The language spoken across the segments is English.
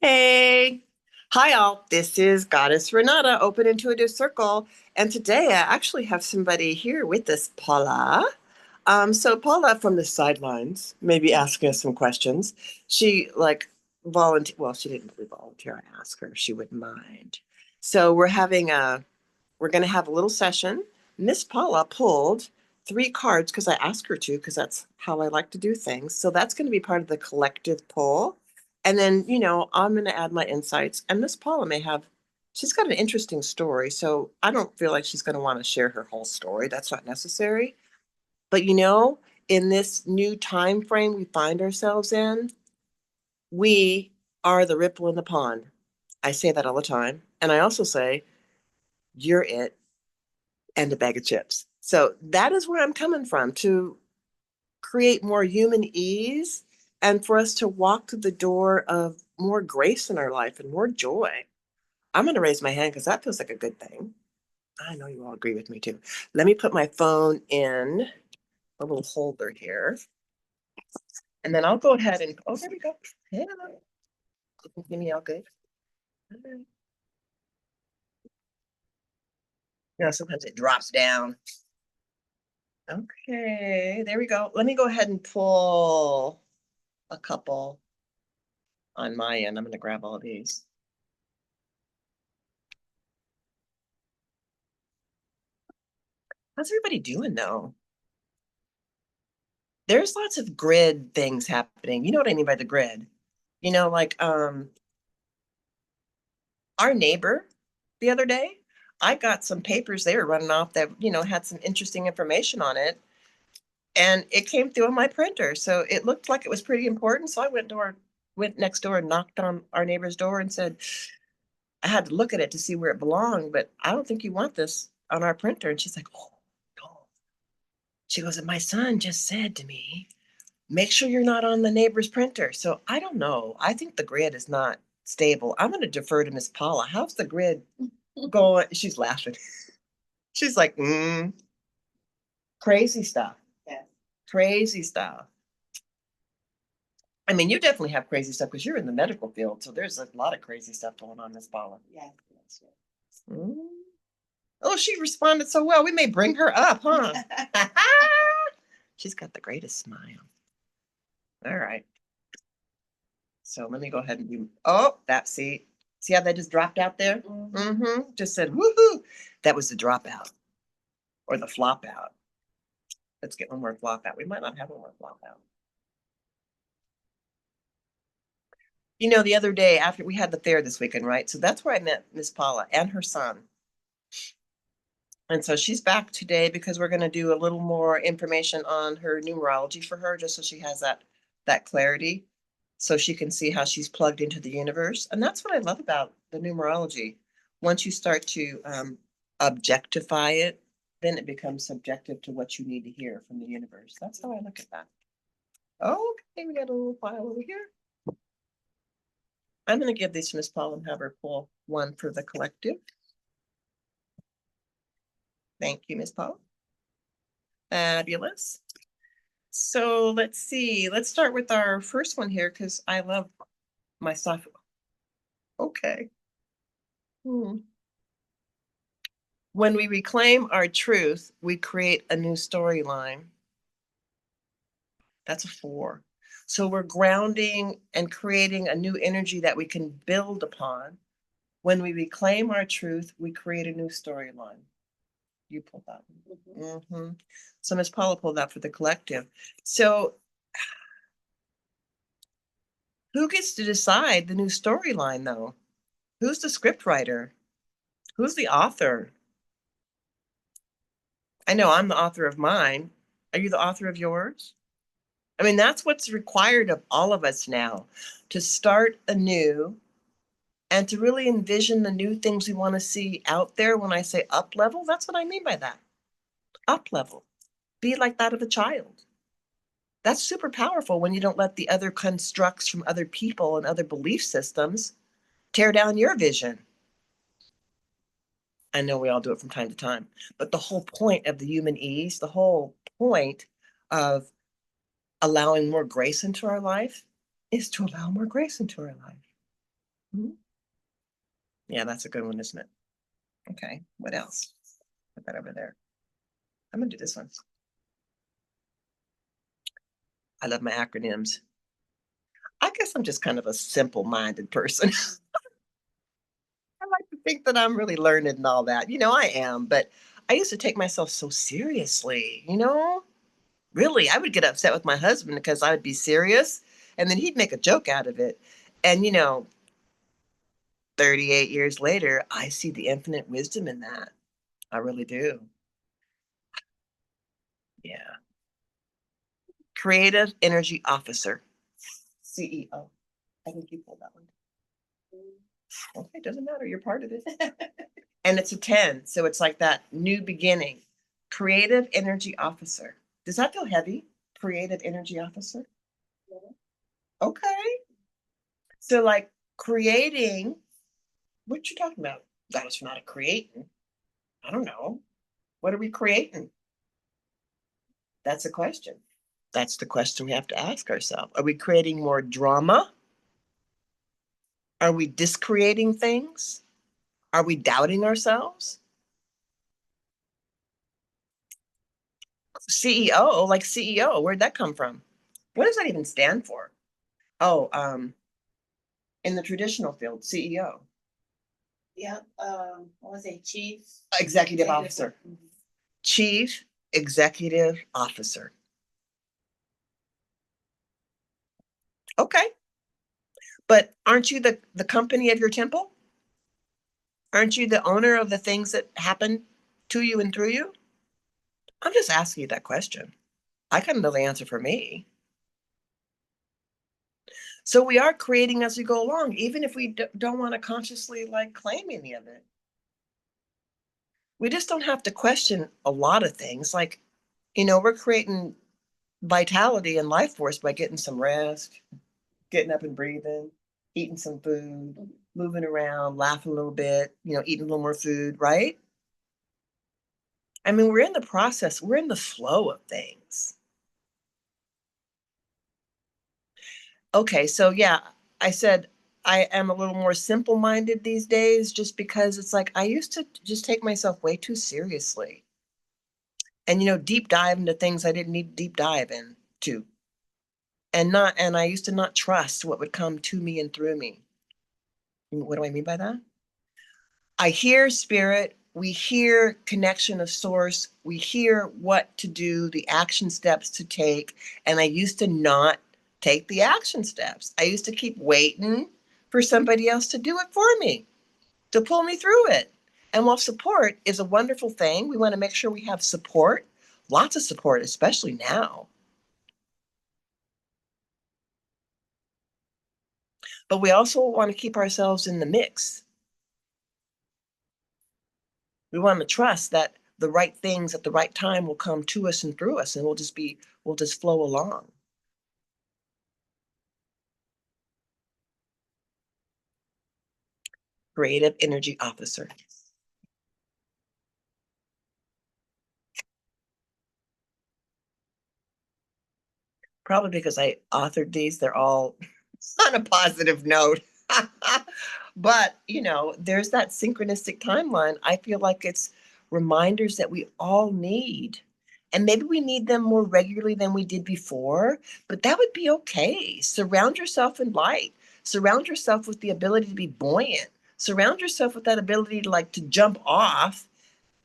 Hey. Hi, all. This is Goddess Renata, Open Intuitive Circle. And today I actually have somebody here with us, Paula. So Paula from the sidelines, maybe asking us some questions. She volunteer. Well, she didn't really volunteer. I asked her if she wouldn't mind. So we're going to have a little session. Miss Paula pulled 3 cards because I asked her to, because that's how I like to do things. So that's going to be part of the collective pull. And then, I'm going to add my insights. And Miss Paula she's got an interesting story. So I don't feel like she's going to want to share her whole story. That's not necessary. But, in this new time frame we find ourselves in, we are the ripple in the pond. I say that all the time. And I also say, you're it and a bag of chips. So that is where I'm coming from, to create more human ease and for us to walk through the door of more grace in our life and more joy. I'm going to raise my hand because that feels like a good thing. I know you all agree with me too. Let me put my phone in a little holder here. And then I'll go ahead and, oh, there we go. Yeah. Give me all good. Sometimes it drops down. Okay, there we go. Let me go ahead and pull a couple on my end. I'm going to grab all of these. How's everybody doing though? There's lots of grid things happening. You know what I mean by the grid? Like our neighbor the other day, I got some papers they were running off that, had some interesting information on it. And it came through on my printer. So it looked like it was pretty important. So I went next door and knocked on our neighbor's door and said, I had to look at it to see where it belonged, but I don't think you want this on our printer. And she's like, oh, no. She goes, and my son just said to me, make sure you're not on the neighbor's printer. So I don't know. I think the grid is not stable. I'm going to defer to Miss Paula. How's the grid going? She's laughing. She's like, crazy stuff. Yeah. Crazy stuff. I mean, you definitely have crazy stuff because you're in the medical field. So there's a lot of crazy stuff going on, Miss Paula. Yeah. Mm. Oh, she responded so well. We may bring her up, huh? She's got the greatest smile. All right. So let me go ahead and do, see how that just dropped out there? Mm-hmm. Just said, woohoo. That was the dropout or the flop out. Let's get one more flop out. We might not have one more flop out. The other day after we had the fair this weekend, right? So that's where I met Miss Paula and her son. And so she's back today because we're going to do a little more information on her numerology for her, just so she has that clarity, so she can see how she's plugged into the universe. And that's what I love about the numerology. Once you start to objectify it, then it becomes subjective to what you need to hear from the universe. That's how I look at that. Okay, we got a little file over here. I'm going to give these to Miss Paula and have her pull one for the collective. Thank you, Miss Paula. Fabulous. So let's see. Let's start with our first one here because I love my stuff. Okay. When we reclaim our truth, we create a new storyline. That's a 4. So we're grounding and creating a new energy that we can build upon. When we reclaim our truth, we create a new storyline. You pulled that one. Mm-hmm. So Ms. Paula pulled that for the collective. So who gets to decide the new storyline, though? Who's the script writer? Who's the author? I know I'm the author of mine. Are you the author of yours? I mean, that's what's required of all of us now, to start anew and to really envision the new things we want to see out there. When I say up level, that's what I mean by that. Up level. Be like that of a child. That's super powerful when you don't let the other constructs from other people and other belief systems tear down your vision. I know we all do it from time to time, but the whole point of the human ease, the whole point of allowing more grace into our life is to allow more grace into our life. Mhm. Yeah, that's a good one, isn't it? Okay, what else? Put that over there. I'm gonna do this one. I love my acronyms. I guess I'm just kind of a simple-minded person. I like to think that I'm really learned and all that. I am, but I used to take myself so seriously, Really, I would get upset with my husband because I would be serious, and then he'd make a joke out of it. And 38 years later, I see the infinite wisdom in that. I really do. Yeah. Creative Energy Officer, CEO. I think you pulled that one. Okay, doesn't matter. You're part of it. And it's a 10. So it's like that new beginning. Creative Energy Officer. Does that feel heavy? Creative Energy Officer? Okay. So, like, creating, what you talking about? That was not a creating. I don't know. What are we creating? That's a question. That's the question we have to ask ourselves. Are we creating more drama? Are we discreating things? Are we doubting ourselves? CEO, like CEO, where'd that come from? What does that even stand for? Oh, in the traditional field, CEO. Yeah, what was it, chief? Executive officer. Chief Executive Officer. Okay. But aren't you the company of your temple? Aren't you the owner of the things that happen to you and through you? I'm just asking you that question. I kind of know the answer for me. So we are creating as we go along, even if we don't want to consciously like claim any of it. We just don't have to question a lot of things. Like, we're creating vitality and life force by getting some rest, getting up and breathing, eating some food, moving around, laughing a little bit, eating a little more food, right? I mean, we're in the process, we're in the flow of things. Okay, so yeah, I said I am a little more simple minded these days just because it's like I used to just take myself way too seriously and, deep dive into things I didn't need to deep dive into. And I used to not trust what would come to me and through me. What do I mean by that? I hear spirit, we hear connection of source, we hear what to do, the action steps to take, and I used to not take the action steps. I used to keep waiting for somebody else to do it for me, to pull me through it. And while support is a wonderful thing, we want to make sure we have support, lots of support, especially now. But we also want to keep ourselves in the mix. We want to trust that the right things at the right time will come to us and through us, and we'll just flow along. Creative Energy Officer. Probably because I authored these, they're all on a positive note. But, there's that synchronistic timeline. I feel like it's reminders that we all need. And maybe we need them more regularly than we did before, but that would be okay. Surround yourself in light. Surround yourself with the ability to be buoyant. Surround yourself with that ability to to jump off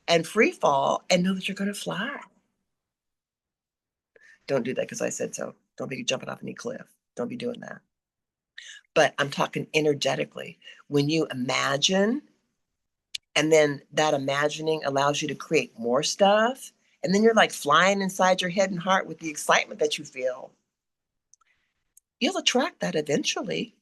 and free fall and know that you're going to fly. Don't do that because I said so. Don't be jumping off any cliff. Don't be doing that. But I'm talking energetically. When you imagine, and then that imagining allows you to create more stuff, and then you're like flying inside your head and heart with the excitement that you feel, you'll attract that eventually.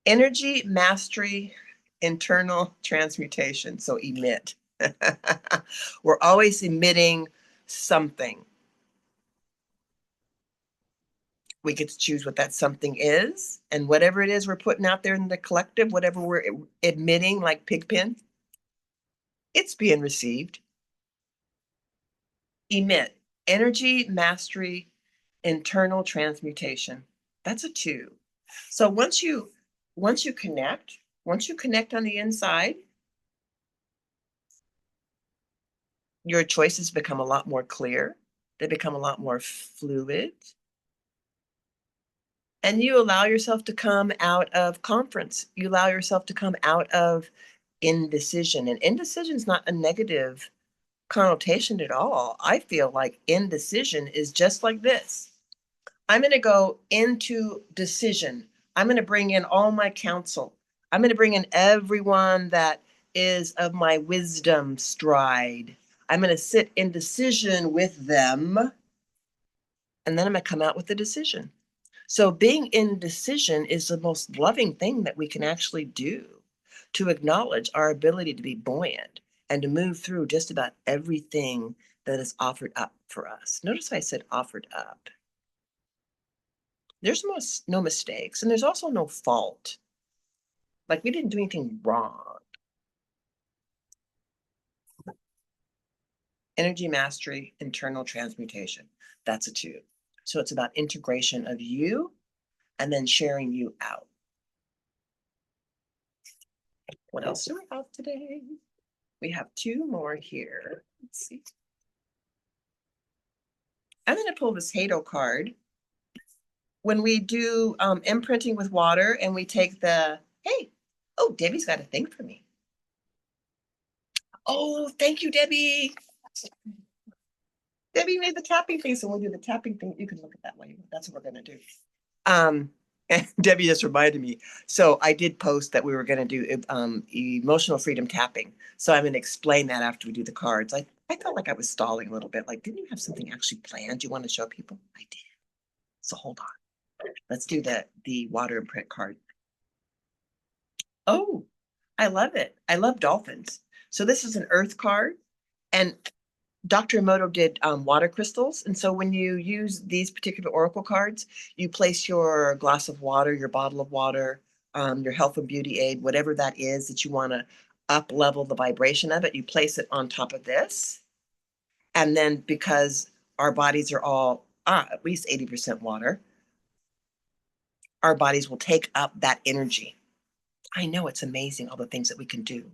Energy mastery, internal transmutation. So emit. We're always emitting something. We get to choose what that something is, and whatever it is we're putting out there in the collective, whatever we're admitting, like Pigpen, it's being received. Emit, energy, mastery, internal transmutation. That's a 2. So once you connect, on the inside, your choices become a lot more clear. They become a lot more fluid. And you allow yourself to come out of conference. You allow yourself to come out of indecision. And indecision is not a negative connotation at all. I feel like indecision is just like this. I'm going to go into decision. I'm going to bring in all my counsel. I'm going to bring in everyone that is of my wisdom stride. I'm going to sit in decision with them. And then I'm going to come out with a decision. So being in decision is the most loving thing that we can actually do, to acknowledge our ability to be buoyant and to move through just about everything that is offered up for us. Notice I said offered up. There's no mistakes, and there's also no fault. Like, we didn't do anything wrong. Energy mastery, internal transmutation. That's a 2. So it's about integration of you and then sharing you out. What else do we have today? We have 2 more here. Let's see. I'm going to pull this Hado card. When we do imprinting with water and we take the, hey, oh, Debbie's got a thing for me. Oh, thank you, Debbie. Debbie made the tapping thing, so we'll do the tapping thing. You can look at that way. That's what we're going to do. And Debbie just reminded me. So I did post that we were going to do emotional freedom tapping. So I'm going to explain that after we do the cards. I felt like I was stalling a little bit. Like, didn't you have something actually planned you want to show people? I did. So hold on. Let's do the water imprint card. Oh, I love it. I love dolphins. So this is an earth card. And Dr. Emoto did water crystals. And so when you use these particular oracle cards, you place your glass of water, your bottle of water, your health and beauty aid, whatever that is that you want to up level the vibration of it, you place it on top of this. And then because our bodies are all at least 80% water, our bodies will take up that energy. I know, it's amazing all the things that we can do.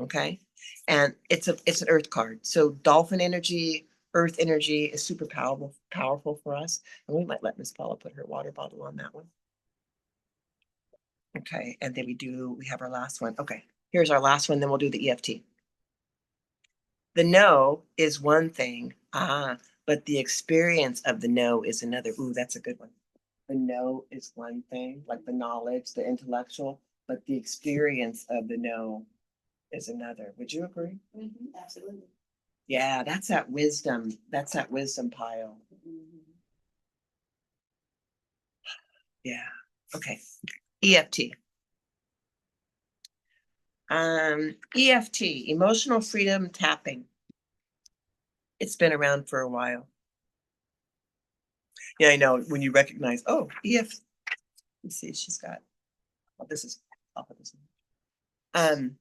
Okay. And it's an earth card. So dolphin energy, earth energy is super powerful for us. And we might let Miss Paula put her water bottle on that one. Okay. And then we have our last one. Okay. Here's our last one. Then we'll do the EFT. The no is one thing. But the experience of the no is another. Ooh, that's a good one. The no is one thing, like the knowledge, the intellectual, but the experience of the no is another. Would you agree? Mm-hmm, absolutely. Yeah, that's that wisdom. That's that wisdom pile. Mm-hmm. Yeah. Okay. EFT. EFT, emotional freedom tapping. It's been around for a while. Yeah, I know. When you recognize, oh, EFT. Let's see, she's got. Oh, this is. I'll put this in.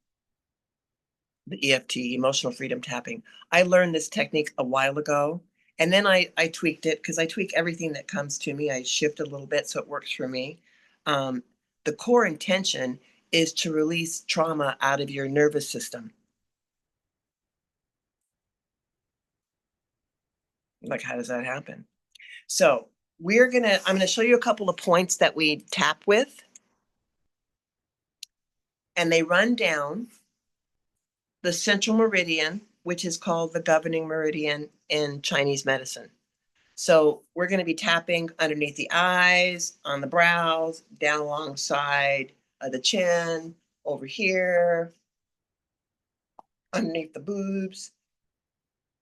The EFT, emotional freedom tapping. I learned this technique a while ago, and then I tweaked it, because I tweak everything that comes to me. I shift a little bit so it works for me. The core intention is to release trauma out of your nervous system. Like, how does that happen? So I'm gonna show you a couple of points that we tap with, and they run down the central meridian, which is called the governing meridian in Chinese medicine. So we're going to be tapping underneath the eyes, on the brows, down alongside the chin, over here, underneath the boobs,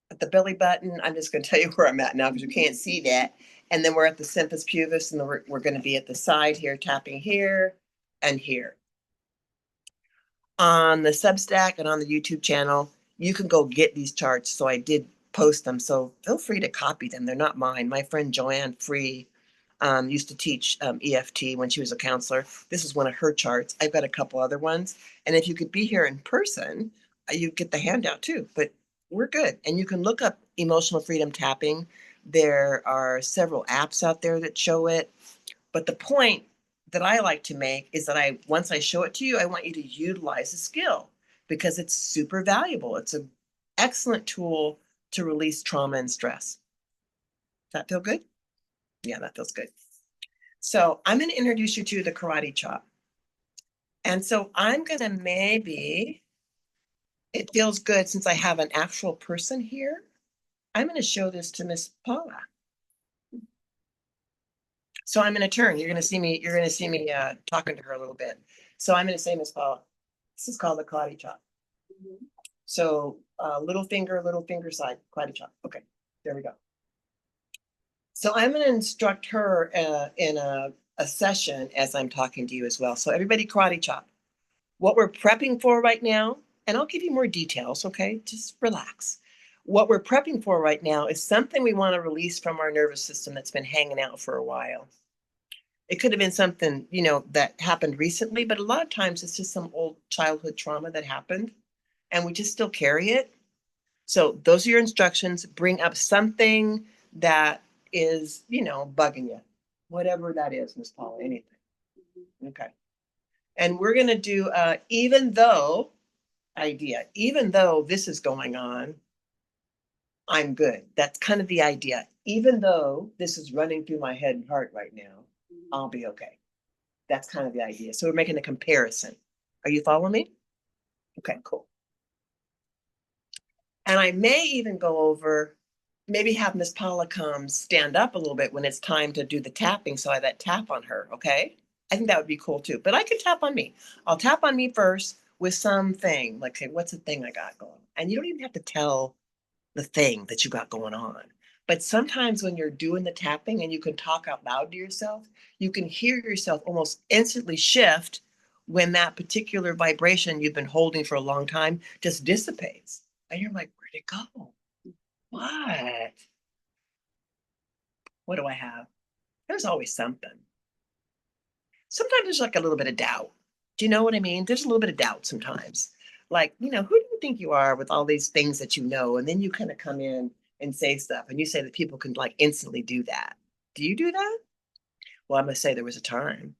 at the belly button. I'm just going to tell you where I'm at now because you can't see that. And then we're at the symphysis pubis, and then we're going to be at the side here, tapping here and here. On the Substack and on the YouTube channel, you can go get these charts. So I did post them. So feel free to copy them. They're not mine. My friend Joanne Free used to teach EFT when she was a counselor. This is one of her charts. I've got a couple other ones. And if you could be here in person, you'd get the handout too. But we're good. And you can look up emotional freedom tapping. There are several apps out there that show it. But the point that I like to make is that once I show it to you, I want you to utilize the skill because it's super valuable. It's an excellent tool to release trauma and stress. Does that feel good? Yeah, that feels good. So I'm going to introduce you to the karate chop. And so I'm going to maybe, it feels good since I have an actual person here. I'm going to show this to Miss Paula. So I'm going to turn. You're going to see me. You're going to see me talking to her a little bit. So I'm going to say, Miss Paula, this is called the karate chop. So little finger side, karate chop. Okay, there we go. So I'm going to instruct her in a session as I'm talking to you as well. So everybody karate chop. What we're prepping for right now, and I'll give you more details, okay? Just relax. What we're prepping for right now is something we want to release from our nervous system that's been hanging out for a while. It could have been something, that happened recently, but a lot of times it's just some old childhood trauma that happened and we just still carry it. So those are your instructions. Bring up something that is, bugging you, whatever that is, Miss Paula, anything. Okay. And we're going to do even though this is going on, I'm good. That's kind of the idea. Even though this is running through my head and heart right now, I'll be okay. That's kind of the idea. So we're making a comparison. Are you following me? Okay, cool. And I may even go over, maybe have Miss Paula come stand up a little bit when it's time to do the tapping. So I that tap on her. Okay. I think that would be cool too. But I could tap on me. I'll tap on me first with something like, say, what's the thing I got going? And you don't even have to tell the thing that you got going on. But sometimes when you're doing the tapping and you can talk out loud to yourself, you can hear yourself almost instantly shift when that particular vibration you've been holding for a long time just dissipates. And you're like, where'd it go? What? What do I have? There's always something. Sometimes there's like a little bit of doubt. Do you know what I mean? There's a little bit of doubt sometimes. Like, who do you think you are with all these things that you know? And then you kind of come in and say stuff and you say that people can like instantly do that. Do you do that? Well, I'm going to say there was a time.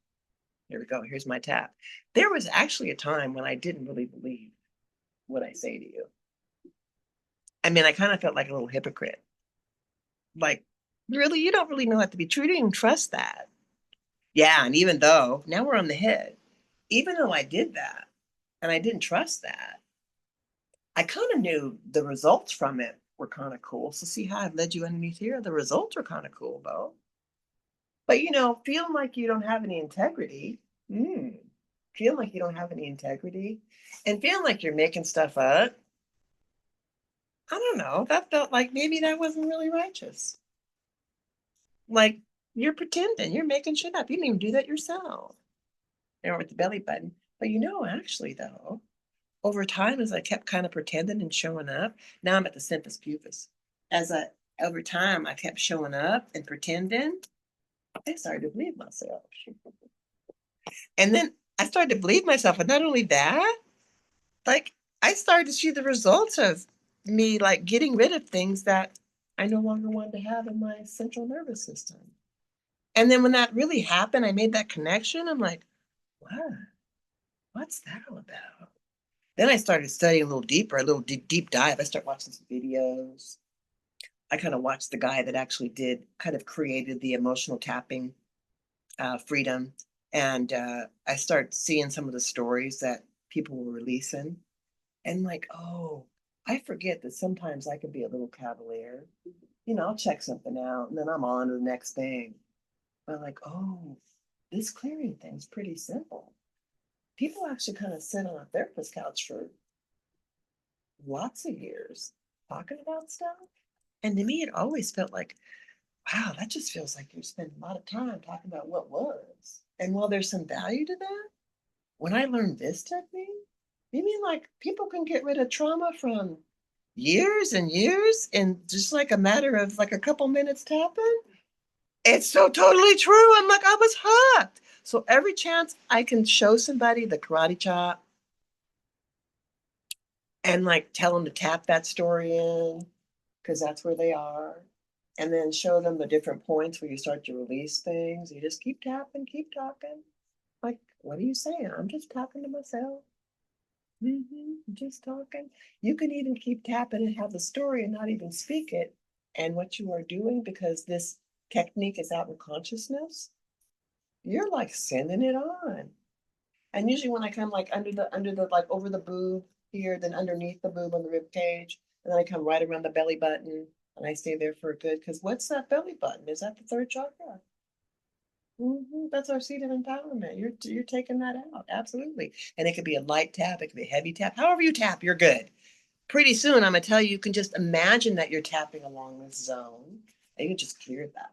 Here we go. Here's my tap. There was actually a time when I didn't really believe what I say to you. I mean, I kind of felt like a little hypocrite. Like, really, you don't really know that to be true. You didn't even trust that. Yeah, and even though now we're on the head, even though I did that and I didn't trust that, I kind of knew the results from it were kind of cool. So see how I've led you underneath here? The results are kind of cool though. But feeling like you don't have any integrity, feeling like you don't have any integrity and feeling like you're making stuff up, I don't know. That felt like maybe that wasn't really righteous. Like you're pretending, you're making shit up. You didn't even do that yourself. With the belly button. But actually though, over time, as I kept kind of pretending and showing up, now I'm at the symphysis pubis. Over time, I kept showing up and pretending, I started to believe myself. And then I started to believe myself. And not only that, like I started to see the results of me like getting rid of things that I no longer wanted to have in my central nervous system. And then when that really happened, I made that connection. I'm like, what? What's that all about? Then I started studying a little deeper, a little deep dive. I started watching some videos. I kind of watched the guy that actually created the emotional tapping freedom. And I started seeing some of the stories that people were releasing. And like, oh, I forget that sometimes I can be a little cavalier. I'll check something out and then I'm on to the next thing. But like, oh, this clearing thing's pretty simple. People actually kind of sit on a therapist couch for lots of years talking about stuff. And to me, it always felt like, wow, that just feels like you're spending a lot of time talking about what was. And while there's some value to that, when I learned this technique, you mean like people can get rid of trauma from years and years in just like a matter of like a couple minutes tapping? It's so totally true. I'm like, I was hooked. So every chance I can show somebody the karate chop, And like tell them to tap that story in because that's where they are. And then show them the different points where you start to release things. You just keep tapping, keep talking. Like, what are you saying? I'm just talking to myself. Just talking. You can even keep tapping and have the story and not even speak it. And what you are doing, because this technique is out in consciousness, you're like sending it on. And usually when I come like under the like over the boob here, then underneath the boob on the rib cage, and then I come right around the belly button and I stay there for a good, because what's that belly button? Is that the third chakra? That's our seat of empowerment. You're taking that out. Absolutely. And it could be a light tap, it could be a heavy tap. However you tap, you're good. Pretty soon I'm gonna tell you, you can just imagine that you're tapping along this zone and you can just clear that.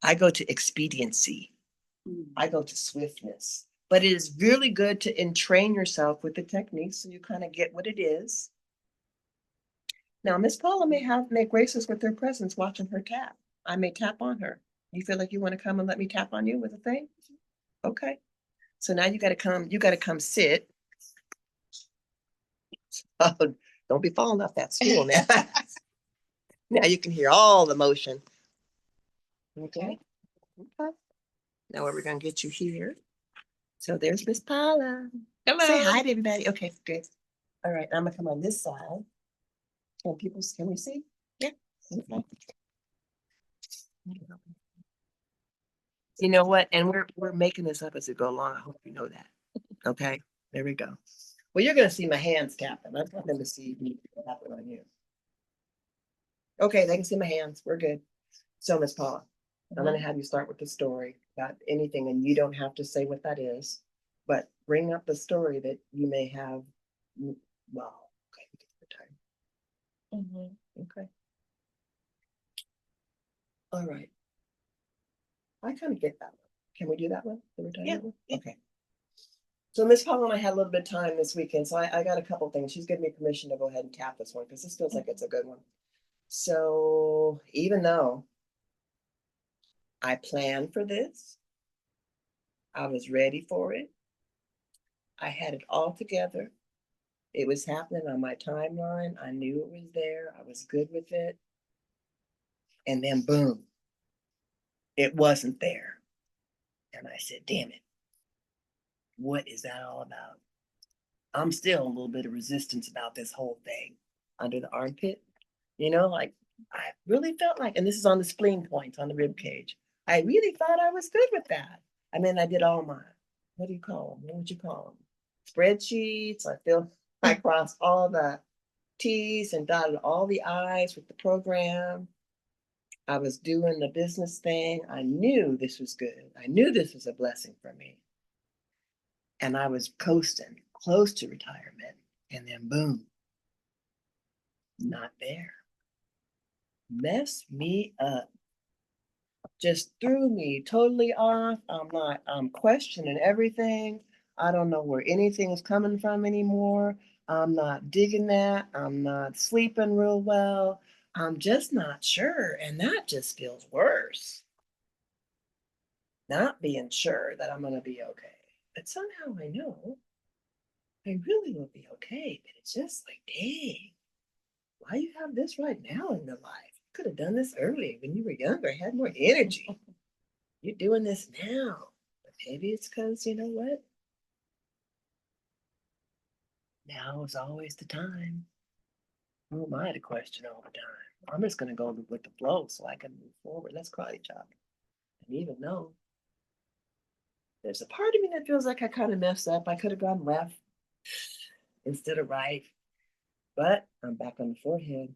I go to expediency. I go to swiftness. But it is really good to entrain yourself with the technique so you kind of get what it is. Now, Miss Paula may grace us with her presence watching her tap. I may tap on her. You feel like you want to come and let me tap on you with a thing? Okay. So now you gotta come sit. Oh, don't be falling off that stool now. Now you can hear all the motion. Okay. Okay. Now we're gonna get you here. So there's Miss Paula. Hello. Say hi to everybody. Okay, good. All right, I'm gonna come on this side. Can we see? Yeah. Okay. You know what? And we're making this up as we go along. I hope you know that. Okay. There we go. Well, you're gonna see my hands tapping. I'm not gonna see me tapping on you. Okay, they can see my hands. We're good. So, Miss Paula, I'm gonna have you start with the story about anything, and you don't have to say what that is, but bring up the story that you may have. Well, okay, we get the time. Okay. All right. I kind of get that one. Can we do that one? The retirement one? Okay. So Miss Paula and I had a little bit of time this weekend, so I got a couple things. She's given me permission to go ahead and tap this one because this feels like it's a good one. So even though I planned for this, I was ready for it. I had it all together. It was happening on my timeline. I knew it was there. I was good with it. And then boom, it wasn't there. And I said, damn it. What is that all about? I'm still a little bit of resistance about this whole thing under the armpit. Like I really felt like, and this is on the spleen points on the rib cage. I really thought I was good with that. I mean, I did all my, what do you call them? What would you call them? Spreadsheets. I crossed all the T's and dotted all the I's with the program. I was doing the business thing. I knew this was good. I knew this was a blessing for me. And I was coasting close to retirement. And then boom, not there. Messed me up. Just threw me totally off. I'm questioning everything. I don't know where anything's coming from anymore. I'm not digging that. I'm not sleeping real well. I'm just not sure. And that just feels worse. Not being sure that I'm going to be okay. But somehow I know I really will be okay. But it's just like, dang, why you have this right now in your life? You could have done this earlier when you were younger, had more energy. You're doing this now. But maybe it's because, you know what? Now is always the time. Who am I to question all the time? I'm just going to go with the flow so I can move forward. Let's karate chop. And even though there's a part of me that feels like I kind of messed up, I could have gone left instead of right. But I'm back on the forehead.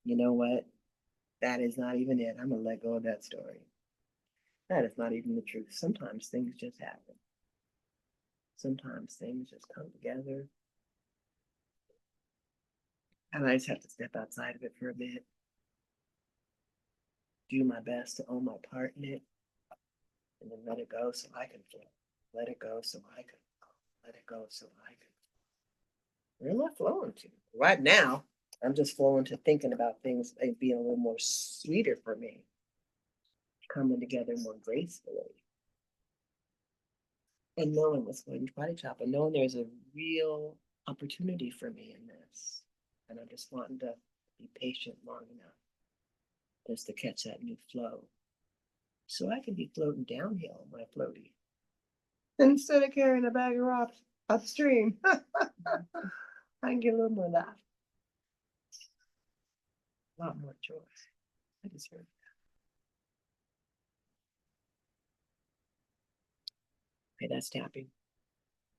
You know what? That is not even it. I'm going to let go of that story. That is not even the truth. Sometimes things just happen. Sometimes things just come together. And I just have to step outside of it for a bit. Do my best to own my part in it. And then let it go so I can flow. Let it go so I can flow. Let it go so I can flow. Where am I flowing to? Right now, I'm just flowing to thinking about things being a little more sweeter for me. Coming together more gracefully. And knowing what's going to body chop and knowing there's a real opportunity for me in this. And I'm just wanting to be patient long enough just to catch that new flow. So I can be floating downhill on my floaty instead of carrying a bag of rocks upstream. I can get a little more of that. A lot more joy. I deserve that. Okay, that's tapping.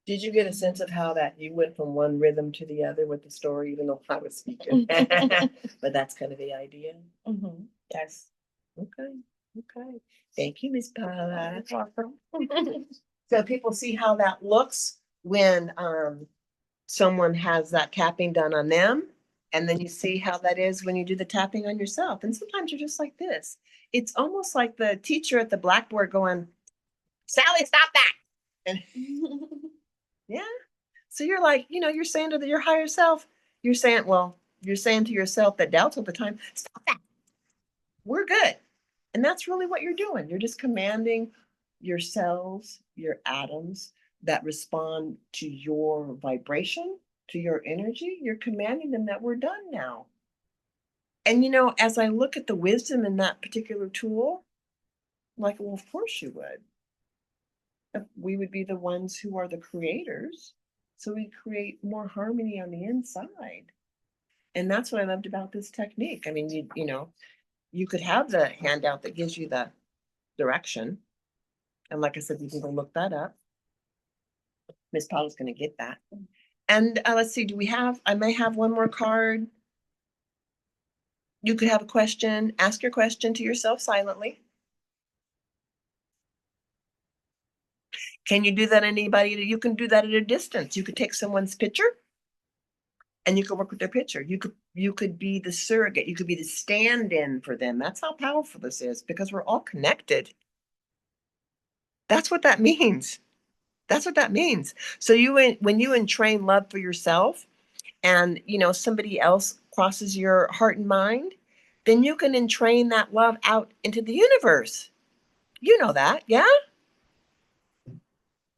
Did you get a sense of how that you went from one rhythm to the other with the story, even though I was speaking? But that's kind of the idea. Mm-hmm. Yes. Okay. Okay. Thank you, Miss Paula. So people see how that looks when someone has that tapping done on them. And then you see how that is when you do the tapping on yourself. And sometimes you're just like this. It's almost like the teacher at the blackboard going, Sally, stop that. And yeah. So you're like, you're saying to your higher self, you're saying to yourself that doubts all the time, stop that. We're good. And that's really what you're doing. You're just commanding your cells, your atoms that respond to your vibration, to your energy. You're commanding them that we're done now. And as I look at the wisdom in that particular tool, I'm like, well, of course you would. We would be the ones who are the creators. So we create more harmony on the inside. And that's what I loved about this technique. I mean, you could have the handout that gives you the direction. And like I said, you can go look that up. Miss Paula's going to get that. And let's see, I may have one more card. You could have a question, ask your question to yourself silently. Can you do that anybody? You can do that at a distance. You could take someone's picture and you could work with their picture. You could be the surrogate. You could be the stand-in for them. That's how powerful this is because we're all connected. That's what that means. That's what that means. So when you entrain love for yourself and somebody else crosses your heart and mind, then you can entrain that love out into the universe. You know that, yeah?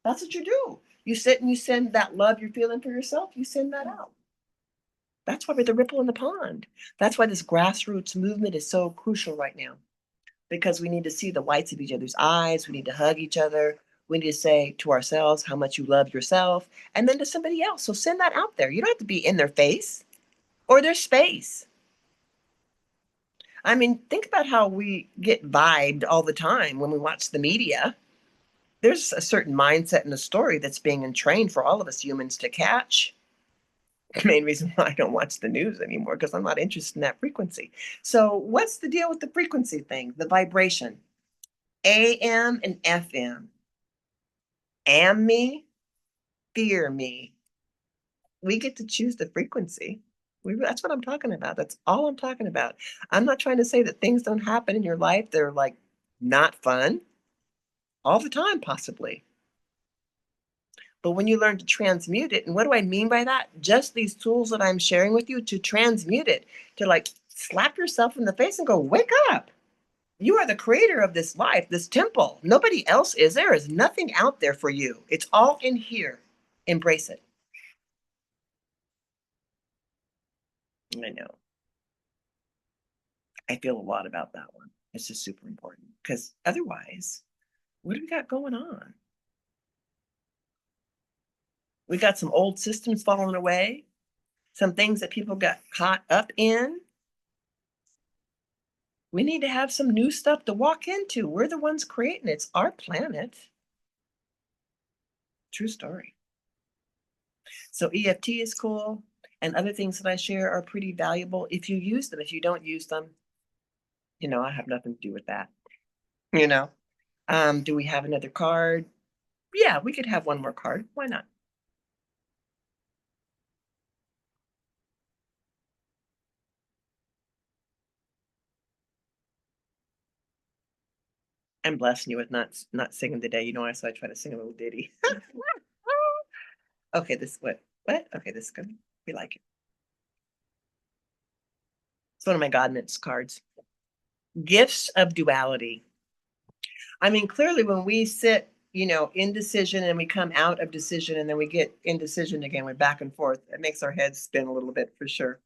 That's what you do. You sit and you send that love you're feeling for yourself, you send that out. That's why we're the ripple in the pond. That's why this grassroots movement is so crucial right now. Because we need to see the whites of each other's eyes. We need to hug each other. We need to say to ourselves how much you love yourself and then to somebody else. So send that out there. You don't have to be in their face or their space. I mean, think about how we get vibed all the time when we watch the media. There's a certain mindset in the story that's being entrained for all of us humans to catch. The main reason why I don't watch the news anymore because I'm not interested in that frequency. So what's the deal with the frequency thing? The vibration. AM and FM. Am me, fear me. We get to choose the frequency. That's what I'm talking about. That's all I'm talking about. I'm not trying to say that things don't happen in your life. They're like not fun all the time, possibly. But when you learn to transmute it, and what do I mean by that? Just these tools that I'm sharing with you to transmute it, to like slap yourself in the face and go, wake up. You are the creator of this life, this temple. Nobody else is. There is nothing out there for you. It's all in here. Embrace it. I know. I feel a lot about that one. It's just super important because otherwise, what do we got going on? We got some old systems falling away, some things that people got caught up in. We need to have some new stuff to walk into. We're the ones creating it. It's our planet. True story. So EFT is cool, and other things that I share are pretty valuable if you use them. If you don't use them, I have nothing to do with that. You know. Do we have another card? Yeah, we could have one more card. Why not? I'm blessing you with not singing today. So I try to sing a little ditty. Okay, this what? Okay, this is good. We like it. It's one of my Godness cards. Gifts of duality. I mean, clearly when we sit indecision, and we come out of decision, and then we get indecision again. We're back and forth. It makes our heads spin a little bit for sure.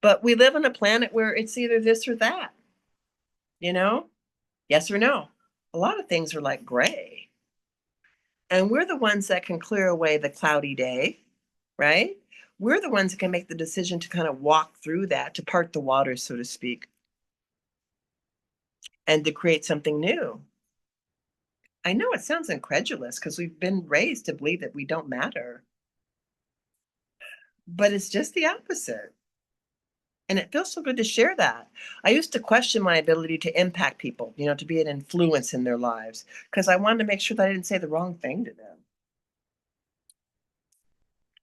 But we live on a planet where it's either this or that, you know? Yes or no. A lot of things are like gray. And we're the ones that can clear away the cloudy day, right? We're the ones that can make the decision to kind of walk through that, to part the waters, so to speak, and to create something new. I know it sounds incredulous because we've been raised to believe that we don't matter, but it's just the opposite. And it feels so good to share that. I used to question my ability to impact people, to be an influence in their lives, because I wanted to make sure that I didn't say the wrong thing to them.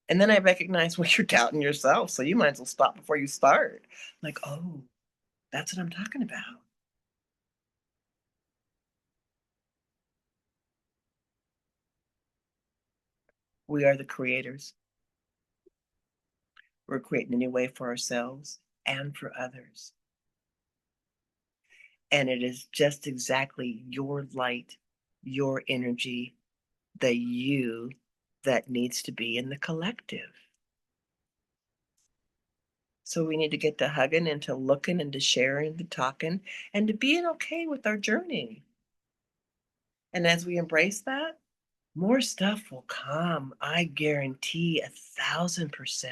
And then I recognized, well, you're doubting yourself, so you might as well stop before you start. Like, oh, that's what I'm talking about. We are the creators. We're creating a new way for ourselves and for others. And it is just exactly your light, your energy, the you that needs to be in the collective. So we need to get to hugging and to looking and to sharing and to talking and to being okay with our journey. And as we embrace that, more stuff will come. I guarantee 1,000%.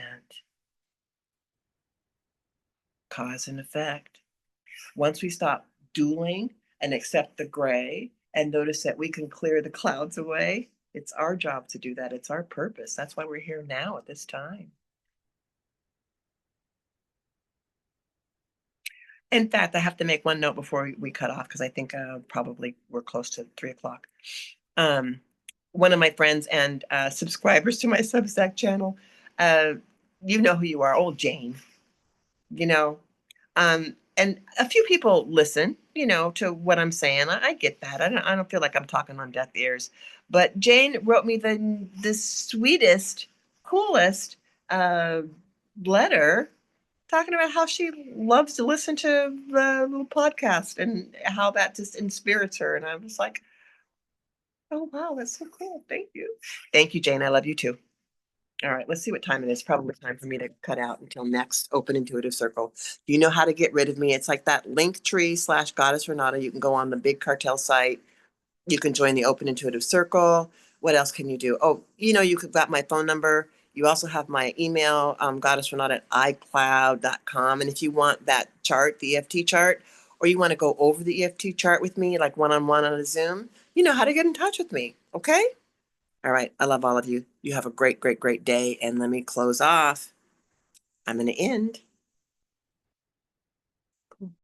Cause and effect. Once we stop dueling and accept the gray and notice that we can clear the clouds away, it's our job to do that. It's our purpose. That's why we're here now at this time. In fact, I have to make one note before we cut off because I think probably we're close to 3 o'clock. Um, one of my friends and subscribers to my Substack channel, uh, you know who you are, old Jane, you know, and a few people listen, to what I'm saying. I get that. I don't feel like I'm talking on deaf ears. But Jane wrote me the sweetest, coolest uh, letter talking about how she loves to listen to the little podcast and how that just inspires her. And I was like, oh, wow, that's so cool. Thank you. Thank you, Jane. I love you too. All right, let's see what time it is. Probably time for me to cut out until next Open Intuitive Circle. You know how to get rid of me. It's like that Linktree/Goddess Renata. You can go on the Big Cartel site. You can join the Open Intuitive Circle. What else can you do? Oh, you could got my phone number. You also have my email, goddessrenata@icloud.com. And if you want that chart, the EFT chart, or you want to go over the EFT chart with me, like one-on-one on a Zoom, you know how to get in touch with me. Okay? All right. I love all of you. You have a great, great, great day. And let me close off. I'm going to end.